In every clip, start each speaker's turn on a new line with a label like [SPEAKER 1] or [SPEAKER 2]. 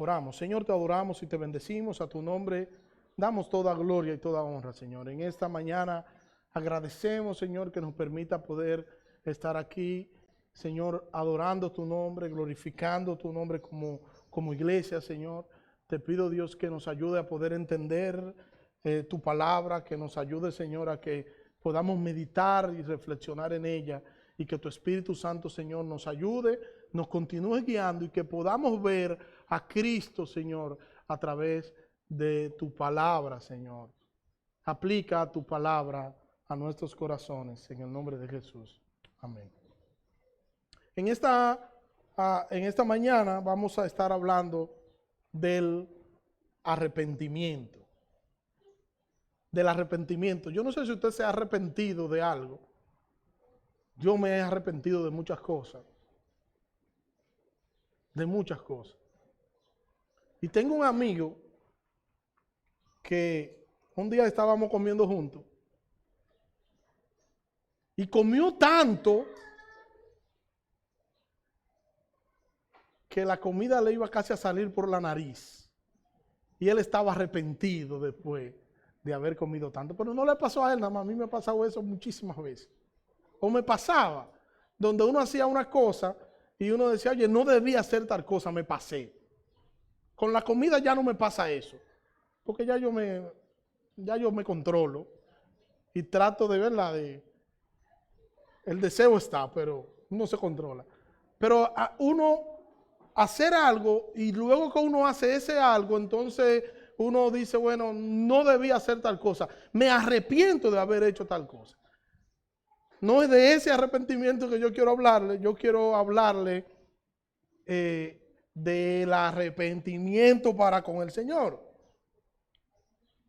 [SPEAKER 1] Oramos. Señor, te adoramos y te bendecimos. A tu nombre damos toda gloria y toda honra, Señor. En esta mañana agradecemos, Señor, que nos permita poder estar aquí, Señor, adorando tu nombre, glorificando tu nombre como iglesia, Señor. Te pido, Dios, que nos ayude a poder entender tu palabra, que nos ayude, Señor, a que podamos meditar y reflexionar en ella, y que tu Espíritu Santo, Señor, nos ayude, nos continúe guiando y que podamos ver a Cristo, Señor, a través de tu palabra, Señor. Aplica tu palabra a nuestros corazones, en el nombre de Jesús. Amén. En esta mañana vamos a estar hablando del arrepentimiento. Del arrepentimiento. Yo no sé si usted se ha arrepentido de algo. Yo me he arrepentido de muchas cosas. De muchas cosas. Y tengo un amigo que un día estábamos comiendo juntos. Y comió tanto que la comida le iba casi a salir por la nariz. Y él estaba arrepentido después de haber comido tanto. Pero no le pasó a él nada más. A mí me ha pasado eso muchísimas veces. O me pasaba, donde uno hacía una cosa y uno decía, oye, no debía hacer tal cosa, me pasé. Con la comida ya no me pasa eso, porque ya yo me controlo y trato de verla, el deseo está, pero uno se controla. Pero uno hacer algo y luego que uno hace ese algo, entonces uno dice, bueno, no debía hacer tal cosa, me arrepiento de haber hecho tal cosa. No es de ese arrepentimiento que yo quiero hablarle del arrepentimiento para con el Señor.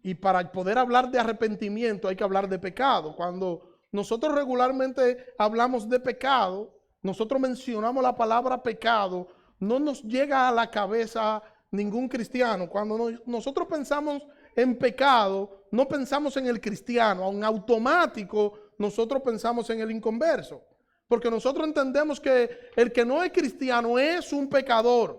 [SPEAKER 1] Y para poder hablar de arrepentimiento hay que hablar de pecado. Cuando nosotros regularmente hablamos de pecado, nosotros mencionamos la palabra pecado, no nos llega a la cabeza ningún cristiano. Cuando nosotros pensamos en pecado, no pensamos en el cristiano, en automático nosotros pensamos en el inconverso, porque nosotros entendemos que el que no es cristiano es un pecador.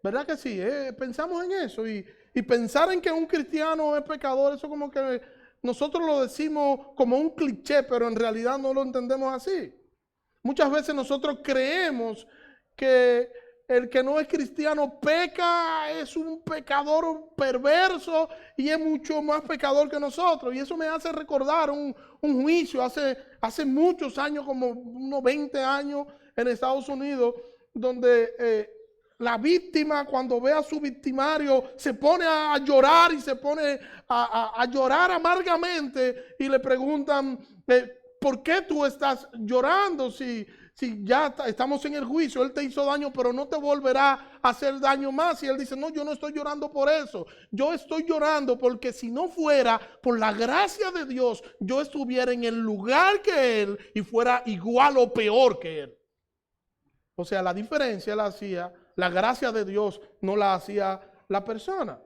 [SPEAKER 1] ¿Verdad que sí? Pensamos en eso y pensar en que un cristiano es pecador, eso como que nosotros lo decimos como un cliché, pero en realidad no lo entendemos así. Muchas veces nosotros creemos que el que no es cristiano peca, es un pecador perverso y es mucho más pecador que nosotros. Y eso me hace recordar un juicio hace muchos años, como unos 20 años en Estados Unidos, donde la víctima, cuando ve a su victimario, se pone a llorar y se pone a llorar amargamente y le preguntan, ¿por qué tú estás llorando si ya estamos en el juicio? Él te hizo daño, pero no te volverá a hacer daño más. Y él dice, no, yo no estoy llorando por eso. Yo estoy llorando porque si no fuera por la gracia de Dios, yo estuviera en el lugar que él y fuera igual o peor que él. O sea, la diferencia la hacía la gracia de Dios, no la hacía la persona.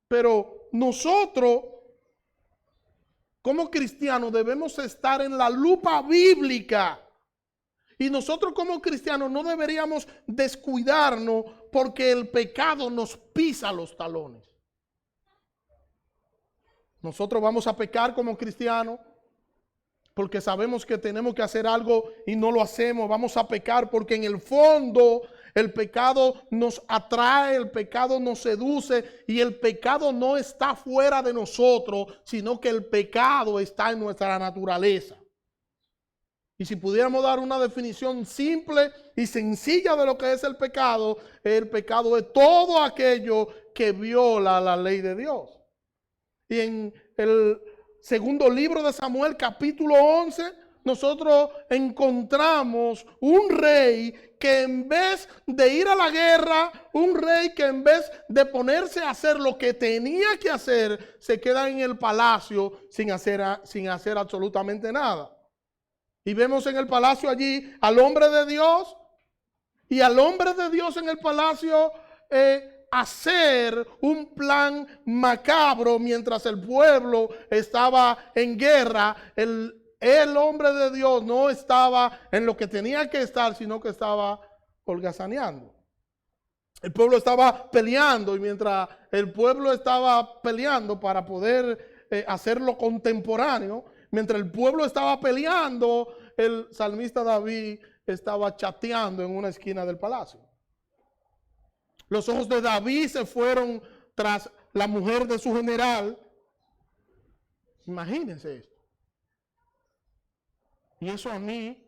[SPEAKER 1] Pero nosotros, como cristianos, debemos estar en la lupa bíblica. Y nosotros como cristianos no deberíamos descuidarnos porque el pecado nos pisa los talones. Nosotros vamos a pecar como cristianos porque sabemos que tenemos que hacer algo y no lo hacemos. Vamos a pecar porque en el fondo el pecado nos atrae, el pecado nos seduce y el pecado no está fuera de nosotros, sino que el pecado está en nuestra naturaleza. Y si pudiéramos dar una definición simple y sencilla de lo que es el pecado es todo aquello que viola la ley de Dios. Y en el segundo libro de Samuel, capítulo 11, nosotros encontramos un rey que en vez de ir a la guerra, un rey que en vez de ponerse a hacer lo que tenía que hacer, se queda en el palacio sin hacer absolutamente nada. Y vemos en el palacio allí al hombre de Dios y al hombre de Dios en el palacio hacer un plan macabro mientras el pueblo estaba en guerra. El hombre de Dios no estaba en lo que tenía que estar, sino que estaba holgazaneando. El pueblo estaba peleando y mientras el pueblo estaba peleando para poder hacerlo contemporáneo, mientras el pueblo estaba peleando, el salmista David estaba chateando en una esquina del palacio. Los ojos de David se fueron tras la mujer de su general. Imagínense esto. Y eso a mí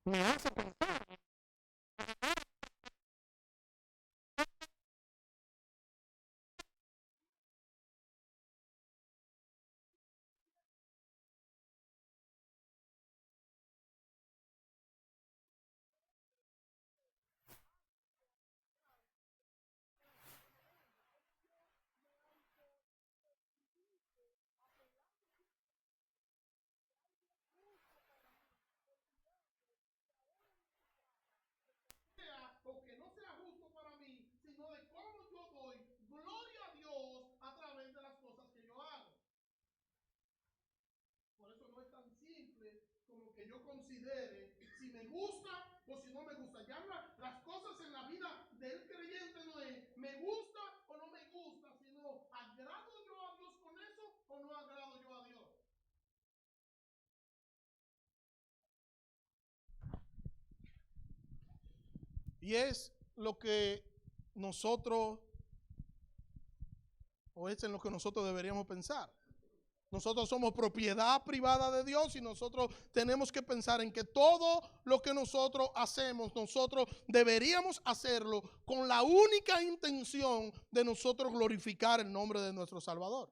[SPEAKER 1] me hace pensar. O que no sea justo para mí, sino de cómo yo doy gloria a Dios a través de las cosas que yo hago. Por eso no es tan simple como que yo considere si me gusta o si no me gusta. Ya las cosas en la vida del creyente no es me gusta o no me gusta, sino agrado yo a Dios con eso o no agrado yo a Dios. Y es lo que nosotros, o es en lo que nosotros deberíamos pensar. Nosotros somos propiedad privada de Dios y nosotros tenemos que pensar en que todo lo que nosotros hacemos, nosotros deberíamos hacerlo con la única intención de nosotros glorificar el nombre de nuestro Salvador.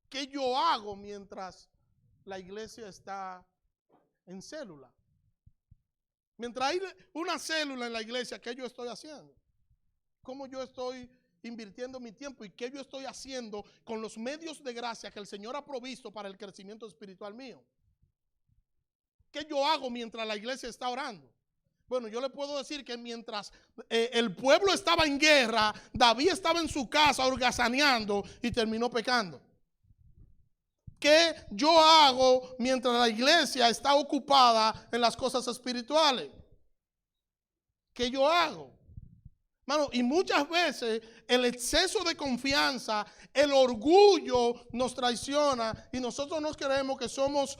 [SPEAKER 1] ¿Qué yo hago mientras la iglesia está en célula? Mientras hay una célula en la iglesia, ¿qué yo estoy haciendo? ¿Cómo yo estoy invirtiendo mi tiempo y qué yo estoy haciendo con los medios de gracia que el Señor ha provisto para el crecimiento espiritual mío? ¿Qué yo hago mientras la iglesia está orando? Bueno, yo le puedo decir que mientras el pueblo estaba en guerra, David estaba en su casa holgazaneando y terminó pecando. ¿Qué yo hago mientras la iglesia está ocupada en las cosas espirituales? ¿Qué yo hago? Mano, y muchas veces el exceso de confianza, el orgullo nos traiciona y nosotros nos creemos que somos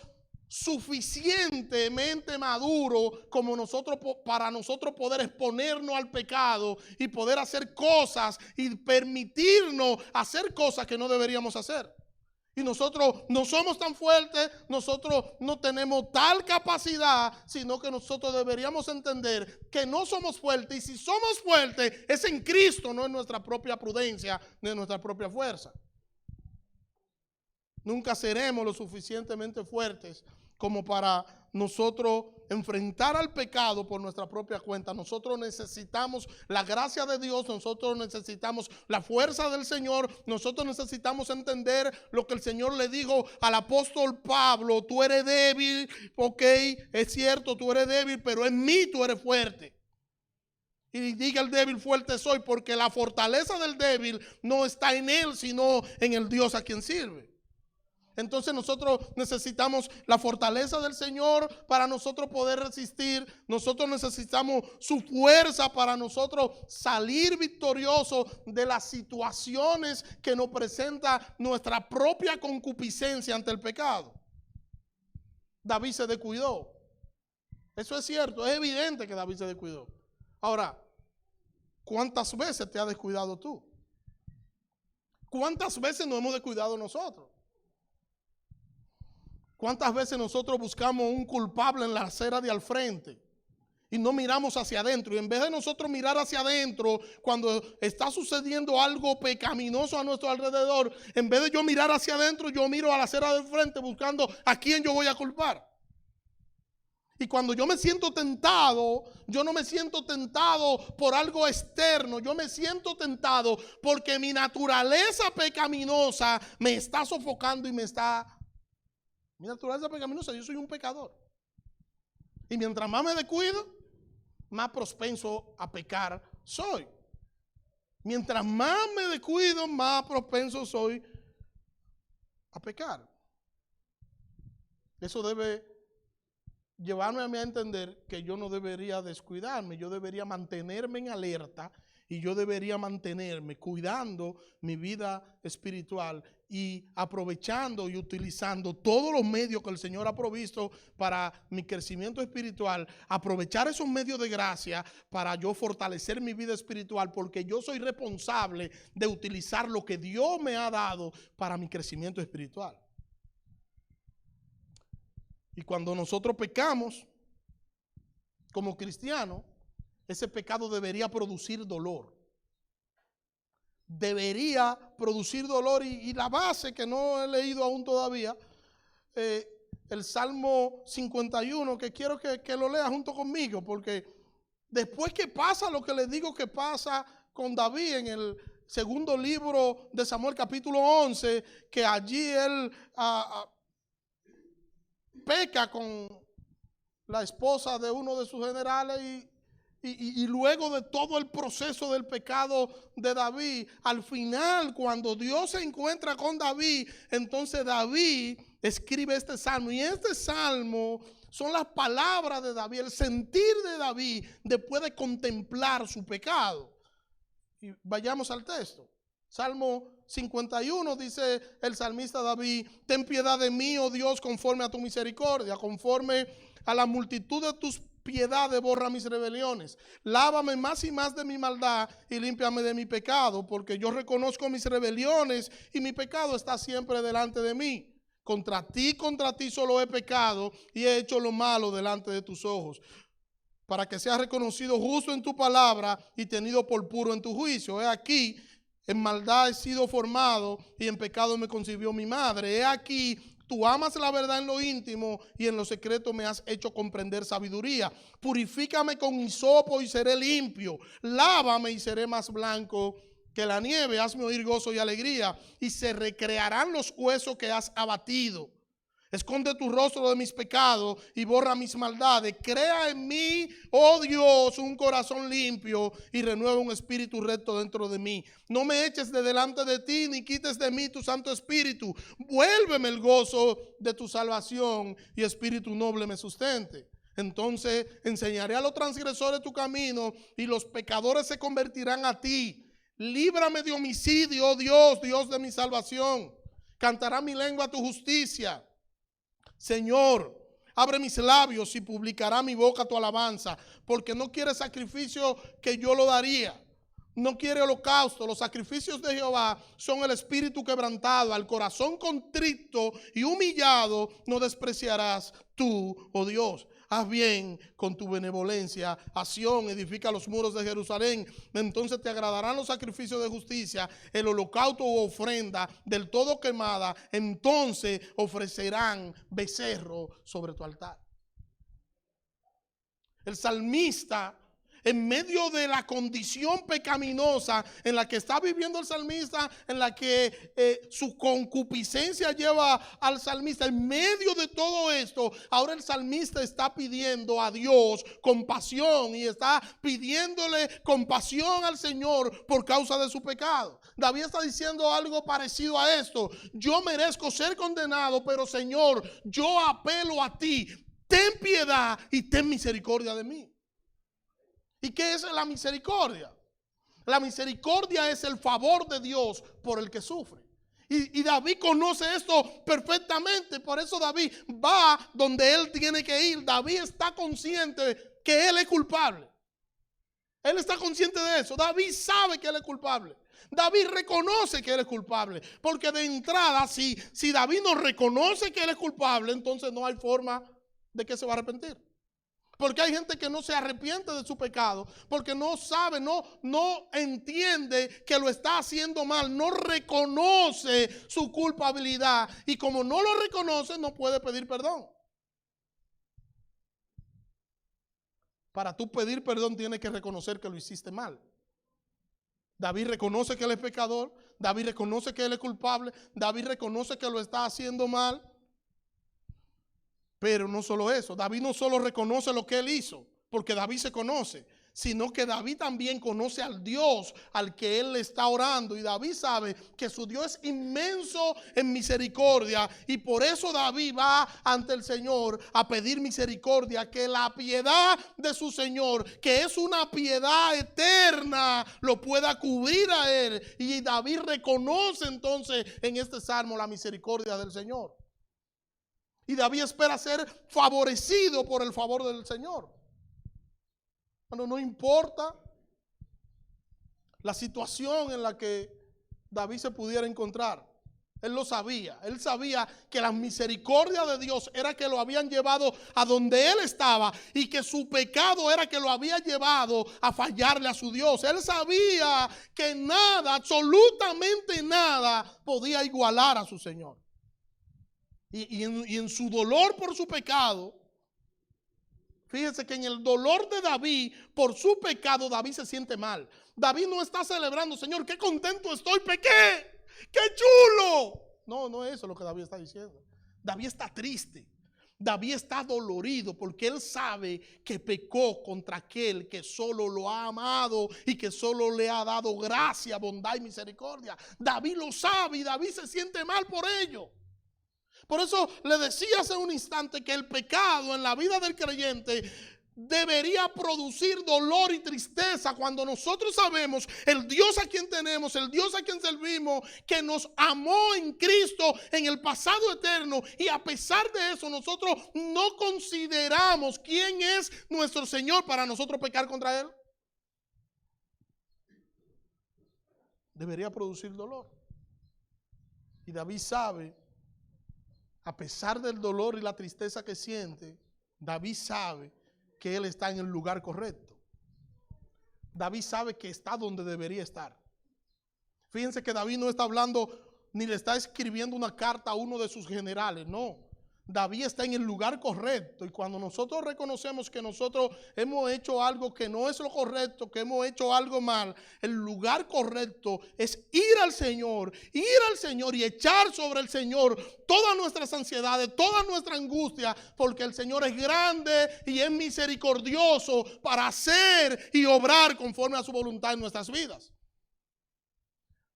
[SPEAKER 1] suficientemente maduros como nosotros para nosotros poder exponernos al pecado y poder hacer cosas y permitirnos hacer cosas que no deberíamos hacer. Y nosotros no somos tan fuertes, nosotros no tenemos tal capacidad, sino que nosotros deberíamos entender que no somos fuertes. Y si somos fuertes, es en Cristo, no en nuestra propia prudencia, ni en nuestra propia fuerza. Nunca seremos lo suficientemente fuertes como para nosotros enfrentar al pecado por nuestra propia cuenta. Nosotros necesitamos la gracia de Dios, nosotros necesitamos la fuerza del Señor, nosotros necesitamos entender lo que el Señor le dijo al apóstol Pablo: tú eres débil, ok, es cierto, tú eres débil, pero en mí tú eres fuerte. Y diga el débil, fuerte soy, porque la fortaleza del débil no está en él, sino en el Dios a quien sirve. Entonces nosotros necesitamos la fortaleza del Señor para nosotros poder resistir. Nosotros necesitamos su fuerza para nosotros salir victoriosos de las situaciones que nos presenta nuestra propia concupiscencia ante el pecado. David se descuidó. Eso es cierto, es evidente que David se descuidó. Ahora, ¿cuántas veces te has descuidado tú? ¿Cuántas veces nos hemos descuidado nosotros? ¿Cuántas veces nosotros buscamos un culpable en la acera de al frente y no miramos hacia adentro? Y en vez de nosotros mirar hacia adentro cuando está sucediendo algo pecaminoso a nuestro alrededor, en vez de yo mirar hacia adentro, yo miro a la acera del frente buscando a quién yo voy a culpar. Y cuando yo me siento tentado, yo no me siento tentado por algo externo, yo me siento tentado porque mi naturaleza pecaminosa me está sofocando y me está... Mi naturaleza pecaminosa, yo soy un pecador. Y mientras más me descuido, más propenso a pecar soy. Mientras más me descuido, más propenso soy a pecar. Eso debe llevarme a mí a entender que yo no debería descuidarme, yo debería mantenerme en alerta y yo debería mantenerme cuidando mi vida espiritual y aprovechando y utilizando todos los medios que el Señor ha provisto para mi crecimiento espiritual, aprovechar esos medios de gracia para yo fortalecer mi vida espiritual, porque yo soy responsable de utilizar lo que Dios me ha dado para mi crecimiento espiritual. Y cuando nosotros pecamos como cristianos, ese pecado debería producir dolor. Debería producir dolor y la base que no he leído aún todavía, el Salmo 51, que quiero que lo lea junto conmigo, porque después que pasa lo que les digo que pasa con David en el segundo libro de Samuel capítulo 11, que allí él peca con la esposa de uno de sus generales y luego de todo el proceso del pecado de David, al final cuando Dios se encuentra con David, entonces David escribe este salmo, y este salmo son las palabras de David, el sentir de David después de contemplar su pecado. Y vayamos al texto. Salmo 51 dice el salmista David: ten piedad de mí, oh Dios, conforme a tu misericordia, conforme a la multitud de tus piedades, borra mis rebeliones. Lávame más y más de mi maldad y límpiame de mi pecado, porque yo reconozco mis rebeliones y mi pecado está siempre delante de mí. Contra ti solo he pecado y he hecho lo malo delante de tus ojos, para que seas reconocido justo en tu palabra y tenido por puro en tu juicio. He aquí, en maldad he sido formado y en pecado me concibió mi madre. He aquí, tú amas la verdad en lo íntimo y en lo secreto me has hecho comprender sabiduría. Purifícame con hisopo y seré limpio. Lávame y seré más blanco que la nieve. Hazme oír gozo y alegría y se recrearán los huesos que has abatido. Esconde tu rostro de mis pecados y borra mis maldades. Crea en mí, oh Dios, un corazón limpio y renueva un espíritu recto dentro de mí. No me eches de delante de ti, ni quites de mí tu Santo Espíritu. Vuélveme el gozo de tu salvación y espíritu noble me sustente. Entonces enseñaré a los transgresores tu camino y los pecadores se convertirán a ti. Líbrame de homicidio, oh Dios, Dios de mi salvación. Cantará mi lengua tu justicia. Señor, abre mis labios y publicará mi boca tu alabanza, porque no quiere sacrificio que yo lo daría. No quiere holocausto. Los sacrificios de Jehová son el espíritu quebrantado. Al corazón contrito y humillado no despreciarás tú, oh Dios. Haz bien con tu benevolencia a Sión, edifica los muros de Jerusalén. Entonces te agradarán los sacrificios de justicia, el holocausto u ofrenda del todo quemada. Entonces ofrecerán becerro sobre tu altar. El salmista, en medio de la condición pecaminosa en la que está viviendo el salmista, en la que su concupiscencia lleva al salmista, en medio de todo esto, ahora el salmista está pidiendo a Dios compasión y está pidiéndole compasión al Señor por causa de su pecado. David está diciendo algo parecido a esto: yo merezco ser condenado, pero Señor, yo apelo a ti, ten piedad y ten misericordia de mí. ¿Y qué es la misericordia? La misericordia es el favor de Dios por el que sufre. Y David conoce esto perfectamente. Por eso David va donde él tiene que ir. David está consciente que él es culpable. Él está consciente de eso. David sabe que él es culpable. David reconoce que él es culpable. Porque de entrada, si David no reconoce que él es culpable, entonces no hay forma de que se va a arrepentir. Porque hay gente que no se arrepiente de su pecado, porque no sabe, no entiende que lo está haciendo mal, no reconoce su culpabilidad, y como no lo reconoce, no puede pedir perdón. Para tú pedir perdón tienes que reconocer que lo hiciste mal. David reconoce que él es pecador, David reconoce que él es culpable, David reconoce que lo está haciendo mal. Pero no solo eso, David no solo reconoce lo que él hizo, porque David se conoce, sino que David también conoce al Dios al que él le está orando. Y David sabe que su Dios es inmenso en misericordia. Y por eso David va ante el Señor a pedir misericordia, que la piedad de su Señor, que es una piedad eterna, lo pueda cubrir a él. Y David reconoce entonces en este salmo la misericordia del Señor. Y David espera ser favorecido por el favor del Señor. Bueno, no importa la situación en la que David se pudiera encontrar. Él lo sabía. Él sabía que la misericordia de Dios era que lo habían llevado a donde él estaba y que su pecado era que lo había llevado a fallarle a su Dios. Él sabía que nada, absolutamente nada, podía igualar a su Señor. Y en su dolor por su pecado, fíjense que en el dolor de David por su pecado, David se siente mal. David no está celebrando, Señor, qué contento estoy, pequé, qué chulo. No es eso lo que David está diciendo. David está triste. David está dolorido porque él sabe que pecó contra aquel que solo lo ha amado y que solo le ha dado gracia, bondad y misericordia. David lo sabe y David se siente mal por ello. Por eso le decía hace un instante que el pecado en la vida del creyente debería producir dolor y tristeza cuando nosotros sabemos el Dios a quien tenemos, el Dios a quien servimos, que nos amó en Cristo en el pasado eterno, y a pesar de eso nosotros no consideramos quién es nuestro Señor para nosotros pecar contra Él. Debería producir dolor. Y David sabe, a pesar del dolor y la tristeza que siente, David sabe que él está en el lugar correcto. David sabe que está donde debería estar. Fíjense que David no está hablando ni le está escribiendo una carta a uno de sus generales, no. David está en el lugar correcto, y cuando nosotros reconocemos que nosotros hemos hecho algo que no es lo correcto, que hemos hecho algo mal, el lugar correcto es ir al Señor y echar sobre el Señor todas nuestras ansiedades, toda nuestra angustia, porque el Señor es grande y es misericordioso para hacer y obrar conforme a su voluntad en nuestras vidas.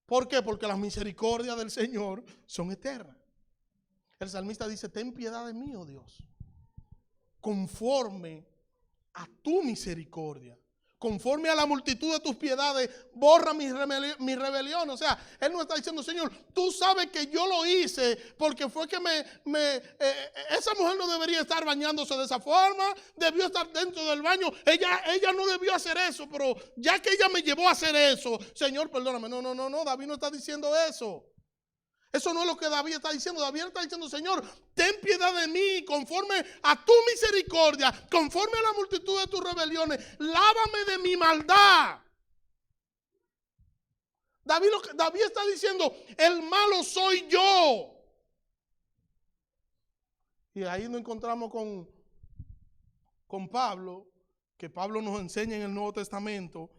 [SPEAKER 1] ¿Por qué? Porque las misericordias del Señor son eternas. El salmista dice: ten piedad de mí, oh Dios, conforme a tu misericordia, conforme a la multitud de tus piedades, borra mi rebelión. O sea, él no está diciendo: Señor, tú sabes que yo lo hice porque fue que esa mujer no debería estar bañándose de esa forma, debió estar dentro del baño, ella no debió hacer eso, pero ya que ella me llevó a hacer eso, Señor, perdóname. No, David no está diciendo eso. Eso no es lo que David está diciendo. David está diciendo: Señor, ten piedad de mí conforme a tu misericordia, conforme a la multitud de tus rebeliones, lávame de mi maldad. David está diciendo: el malo soy yo. Y ahí nos encontramos con Pablo, que Pablo nos enseña en el Nuevo Testamento,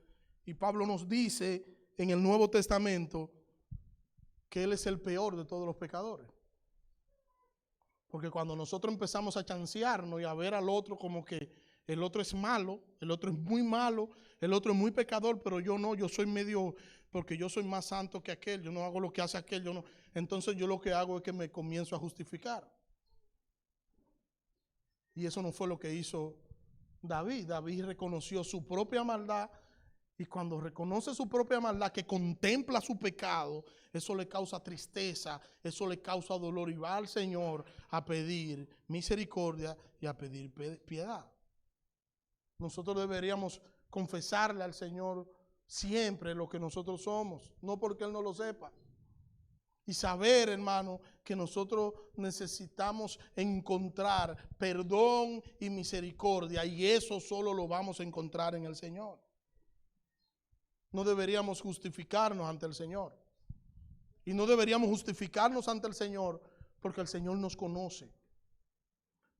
[SPEAKER 1] y Pablo nos dice en el Nuevo Testamento que él es el peor de todos los pecadores. Porque cuando nosotros empezamos a chancearnos y a ver al otro como que el otro es malo, el otro es muy malo, el otro es muy pecador, pero yo no, yo soy medio, porque yo soy más santo que aquel, yo no hago lo que hace aquel, yo no. Entonces yo lo que hago es que me comienzo a justificar. Y eso no fue lo que hizo David. David reconoció su propia maldad. Y cuando reconoce su propia maldad, que contempla su pecado, eso le causa tristeza, eso le causa dolor, y va al Señor a pedir misericordia y a pedir piedad. Nosotros deberíamos confesarle al Señor siempre lo que nosotros somos, no porque Él no lo sepa. Y saber, hermano, que nosotros necesitamos encontrar perdón y misericordia, y eso solo lo vamos a encontrar en el Señor. No deberíamos justificarnos ante el Señor. Y no deberíamos justificarnos ante el Señor porque el Señor nos conoce.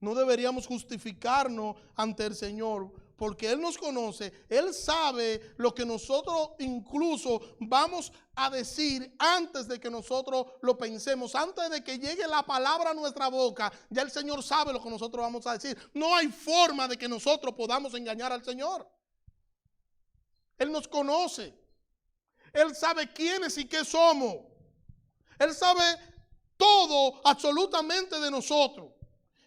[SPEAKER 1] No deberíamos justificarnos ante el Señor porque Él nos conoce. Él sabe lo que nosotros incluso vamos a decir antes de que nosotros lo pensemos. Antes de que llegue la palabra a nuestra boca, ya el Señor sabe lo que nosotros vamos a decir. No hay forma de que nosotros podamos engañar al Señor. Él nos conoce. Él sabe quiénes y qué somos. Él sabe todo absolutamente de nosotros.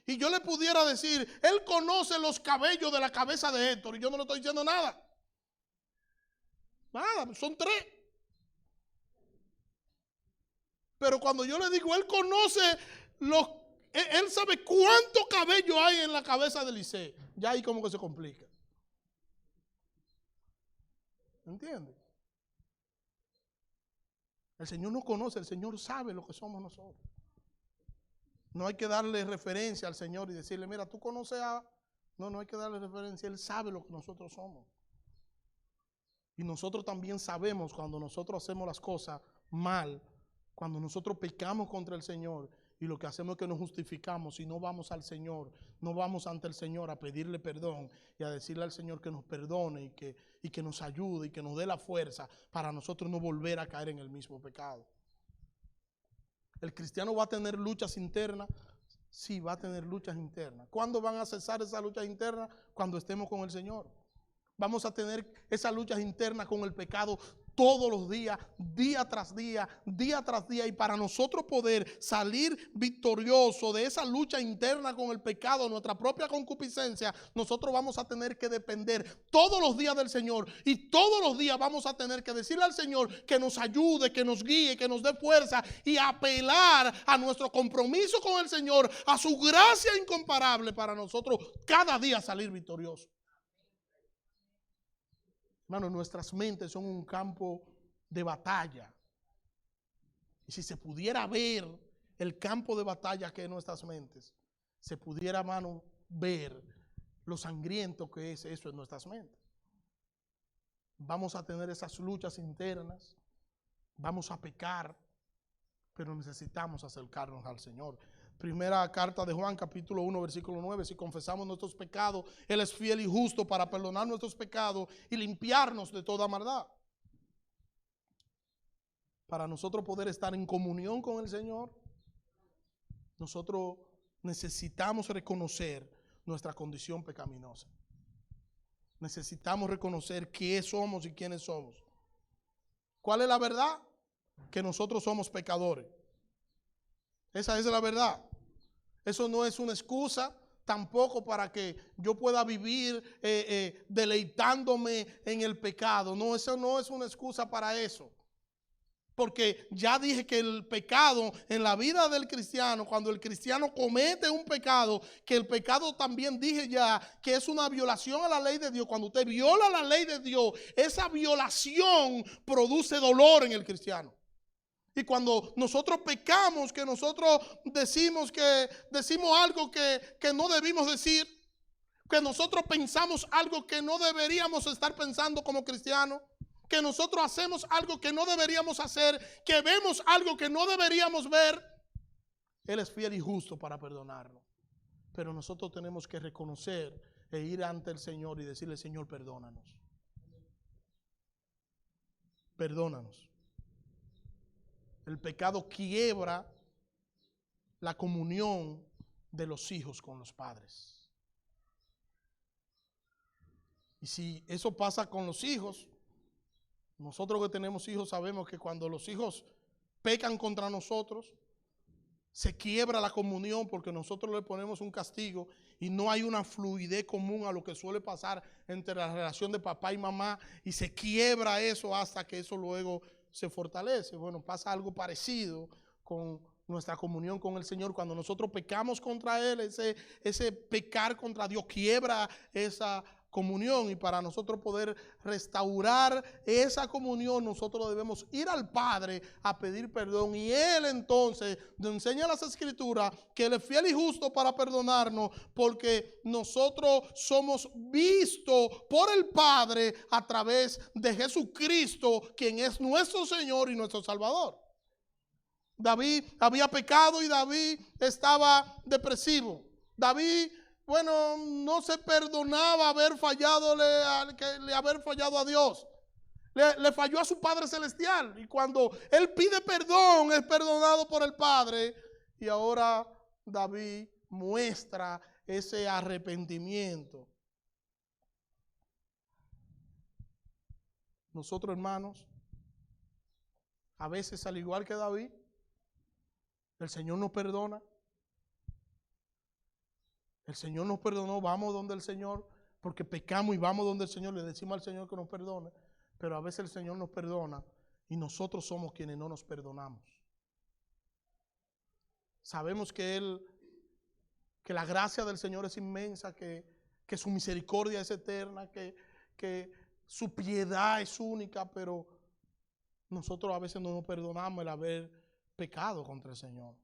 [SPEAKER 1] Y yo le pudiera decir, Él conoce los cabellos de la cabeza de Héctor y yo no le estoy diciendo nada. Nada, son 3. Pero cuando yo le digo, Él conoce Él sabe cuánto cabello hay en la cabeza de Eliseo. Ya ahí como que se complica. ¿Entiendes? El Señor no conoce, el Señor sabe lo que somos nosotros. No hay que darle referencia al Señor y decirle, mira, tú conoces a... No hay que darle referencia. Él sabe lo que nosotros somos. Y nosotros también sabemos cuando nosotros hacemos las cosas mal, cuando nosotros pecamos contra el Señor y lo que hacemos es que nos justificamos y no vamos al Señor, no vamos ante el Señor a pedirle perdón y a decirle al Señor que nos perdone y que nos ayude y que nos dé la fuerza para nosotros no volver a caer en el mismo pecado. ¿El cristiano va a tener luchas internas? Sí, va a tener luchas internas. ¿Cuándo van a cesar esas luchas internas? Cuando estemos con el Señor. Vamos a tener esas luchas internas con el pecado todos los días, día tras día, día tras día. Y para nosotros poder salir victorioso de esa lucha interna con el pecado, nuestra propia concupiscencia, nosotros vamos a tener que depender todos los días del Señor. Y todos los días vamos a tener que decirle al Señor que nos ayude, que nos guíe, que nos dé fuerza y apelar a nuestro compromiso con el Señor, a su gracia incomparable para nosotros cada día salir victoriosos. Hermano, nuestras mentes son un campo de batalla. Y si se pudiera ver el campo de batalla que es nuestras mentes, se pudiera, hermano, ver lo sangriento que es eso en nuestras mentes. Vamos a tener esas luchas internas, vamos a pecar, pero necesitamos acercarnos al Señor. Primera carta de Juan, capítulo 1, versículo 9. Si confesamos nuestros pecados, Él es fiel y justo para perdonar nuestros pecados y limpiarnos de toda maldad. Para nosotros poder estar en comunión con el Señor, nosotros necesitamos reconocer nuestra condición pecaminosa. Necesitamos reconocer qué somos y quiénes somos. ¿Cuál es la verdad? Que nosotros somos pecadores. Esa es la verdad. Eso no es una excusa tampoco para que yo pueda vivir deleitándome en el pecado. No, eso no es una excusa para eso. Porque ya dije que el pecado en la vida del cristiano, cuando el cristiano comete un pecado, que el pecado también dije ya que es una violación a la ley de Dios. Cuando usted viola la ley de Dios, esa violación produce dolor en el cristiano. Y cuando nosotros pecamos, que nosotros decimos algo que no debimos decir, que nosotros pensamos algo que no deberíamos estar pensando como cristianos, que nosotros hacemos algo que no deberíamos hacer, que vemos algo que no deberíamos ver, Él es fiel y justo para perdonarnos. Pero nosotros tenemos que reconocer e ir ante el Señor y decirle, Señor, perdónanos. Perdónanos. El pecado quiebra la comunión de los hijos con los padres. Y si eso pasa con los hijos, nosotros que tenemos hijos sabemos que cuando los hijos pecan contra nosotros, se quiebra la comunión porque nosotros le ponemos un castigo y no hay una fluidez común a lo que suele pasar entre la relación de papá y mamá, y se quiebra eso hasta que eso luego se fortalece. Bueno, pasa algo parecido con nuestra comunión con el Señor. Cuando nosotros pecamos contra Él, ese pecar contra Dios quiebra esa comunión, y para nosotros poder restaurar esa comunión, nosotros debemos ir al Padre a pedir perdón, y Él entonces nos enseña las Escrituras que Él es fiel y justo para perdonarnos, porque nosotros somos vistos por el Padre a través de Jesucristo, quien es nuestro Señor y nuestro Salvador. David había pecado y David estaba depresivo. David, bueno, no se perdonaba haber fallado a Dios. Le falló a su Padre Celestial. Y cuando él pide perdón, es perdonado por el Padre. Y ahora David muestra ese arrepentimiento. nosotros, hermanos, a veces al igual que David, el Señor nos perdona. El Señor nos perdonó, vamos donde el Señor, porque pecamos y vamos donde el Señor, le decimos al Señor que nos perdone, pero a veces el Señor nos perdona y nosotros somos quienes no nos perdonamos. Sabemos que la gracia del Señor es inmensa, que su misericordia es eterna, que su piedad es única, pero nosotros a veces no nos perdonamos el haber pecado contra el Señor.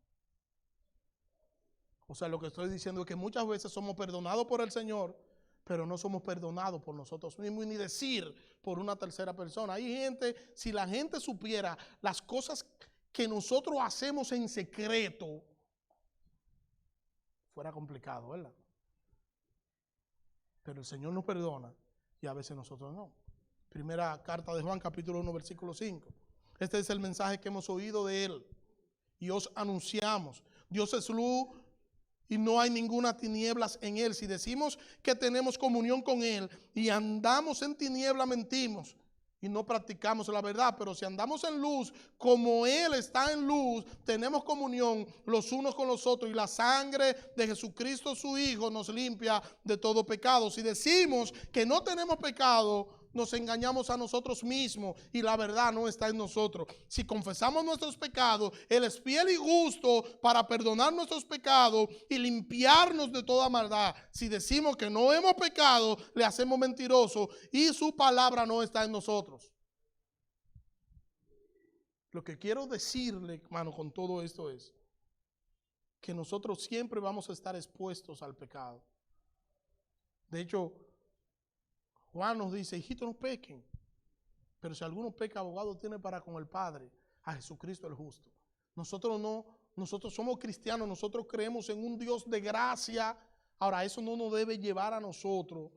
[SPEAKER 1] O sea, lo que estoy diciendo es que muchas veces somos perdonados por el Señor, pero no somos perdonados por nosotros mismos, ni decir por una tercera persona. Hay gente, si la gente supiera las cosas que nosotros hacemos en secreto, fuera complicado, ¿verdad? Pero el Señor nos perdona y a veces nosotros no. Primera carta de Juan, capítulo 1, versículo 5. Este es el mensaje que hemos oído de Él y os anunciamos. Dios es luz y no hay ninguna tinieblas en Él. Si decimos que tenemos comunión con Él y andamos en tiniebla, mentimos y no practicamos la verdad. Pero si andamos en luz, como Él está en luz, tenemos comunión los unos con los otros, y la sangre de Jesucristo su Hijo nos limpia de todo pecado. Si decimos que no tenemos pecado, nos engañamos a nosotros mismos y la verdad no está en nosotros. Si confesamos nuestros pecados, Él es fiel y justo para perdonar nuestros pecados y limpiarnos de toda maldad. Si decimos que no hemos pecado, le hacemos mentiroso y su palabra no está en nosotros. Lo que quiero decirle, hermano, con todo esto es que nosotros siempre vamos a estar expuestos al pecado. De hecho, Juan nos dice, hijitos, no pequen, pero si alguno peca, abogado tiene para con el Padre, a Jesucristo el justo. Nosotros somos cristianos, nosotros creemos en un Dios de gracia. Ahora, eso no nos debe llevar a nosotros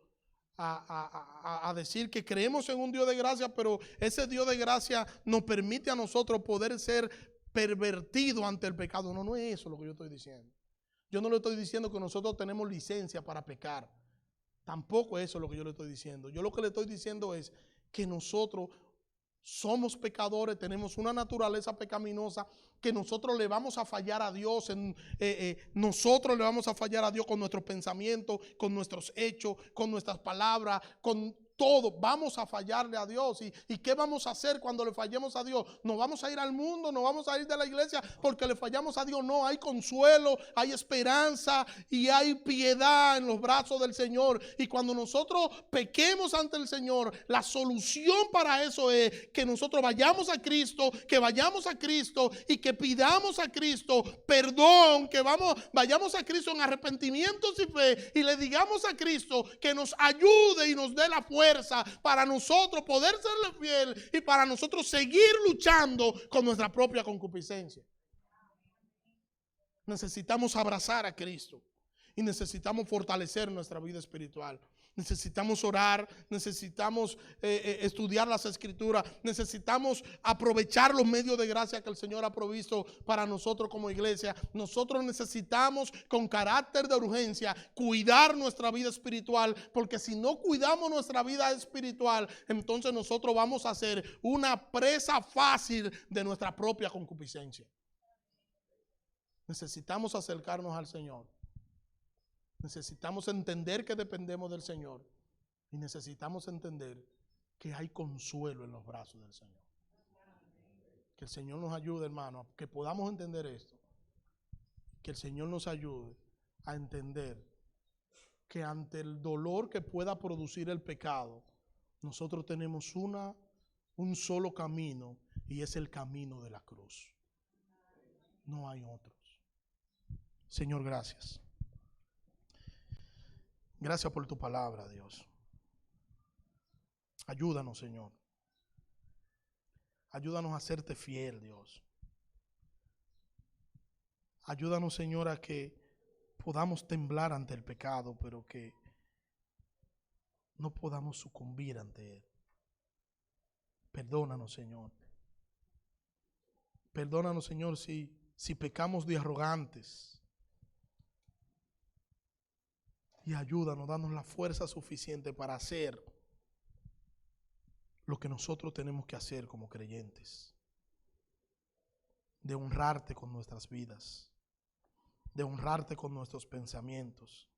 [SPEAKER 1] a decir que creemos en un Dios de gracia, pero ese Dios de gracia nos permite a nosotros poder ser pervertidos ante el pecado. No es eso lo que yo estoy diciendo. Yo no le estoy diciendo que nosotros tenemos licencia para pecar. Tampoco eso es lo que yo le estoy diciendo. Yo lo que le estoy diciendo es que nosotros somos pecadores, tenemos una naturaleza pecaminosa, que nosotros le vamos a fallar a Dios, nosotros le vamos a fallar a Dios con nuestros pensamientos, con nuestros hechos, con nuestras palabras, con todo. Vamos a fallarle a Dios. ¿Y qué vamos a hacer cuando le fallemos a Dios? ¿Nos vamos a ir al mundo? ¿Nos vamos a ir de la iglesia porque le fallamos a Dios? No, hay consuelo, hay esperanza y hay piedad en los brazos del Señor. Y cuando nosotros pequemos ante el Señor, la solución para eso es que nosotros vayamos a Cristo, y que pidamos a Cristo perdón, que vayamos a Cristo en arrepentimiento y fe y le digamos a Cristo que nos ayude y nos dé la fuerza para nosotros poder serle fiel y para nosotros seguir luchando con nuestra propia concupiscencia. Necesitamos abrazar a Cristo y necesitamos fortalecer nuestra vida espiritual. Necesitamos orar, necesitamos estudiar las Escrituras, necesitamos aprovechar los medios de gracia que el Señor ha provisto para nosotros como iglesia. Nosotros necesitamos con carácter de urgencia cuidar nuestra vida espiritual, porque si no cuidamos nuestra vida espiritual, entonces nosotros vamos a ser una presa fácil de nuestra propia concupiscencia. Necesitamos acercarnos al Señor. Necesitamos entender que dependemos del Señor y necesitamos entender que hay consuelo en los brazos del Señor. Que el Señor nos ayude, hermano, a que podamos entender esto. Que el Señor nos ayude a entender que ante el dolor que pueda producir el pecado, nosotros tenemos un solo camino, y es el camino de la cruz. No hay otros. Señor, gracias. Gracias por tu palabra, Dios. Ayúdanos, Señor. Ayúdanos a serte fiel, Dios. Ayúdanos, Señor, a que podamos temblar ante el pecado, pero que no podamos sucumbir ante él. Perdónanos, Señor. Perdónanos, Señor, si pecamos de arrogantes. Y ayúdanos, danos la fuerza suficiente para hacer lo que nosotros tenemos que hacer como creyentes, de honrarte con nuestras vidas, de honrarte con nuestros pensamientos,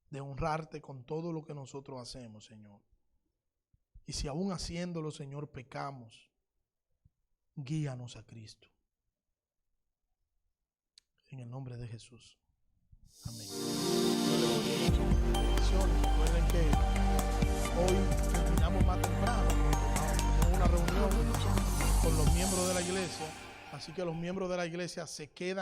[SPEAKER 1] de honrarte con todo lo que nosotros hacemos, Señor. Y si aún haciéndolo, Señor, pecamos, guíanos a Cristo. En el nombre de Jesús. Amén. Recuerden que hoy terminamos más temprano. Tenemos una reunión con los miembros de la iglesia. Así que los miembros de la iglesia se quedan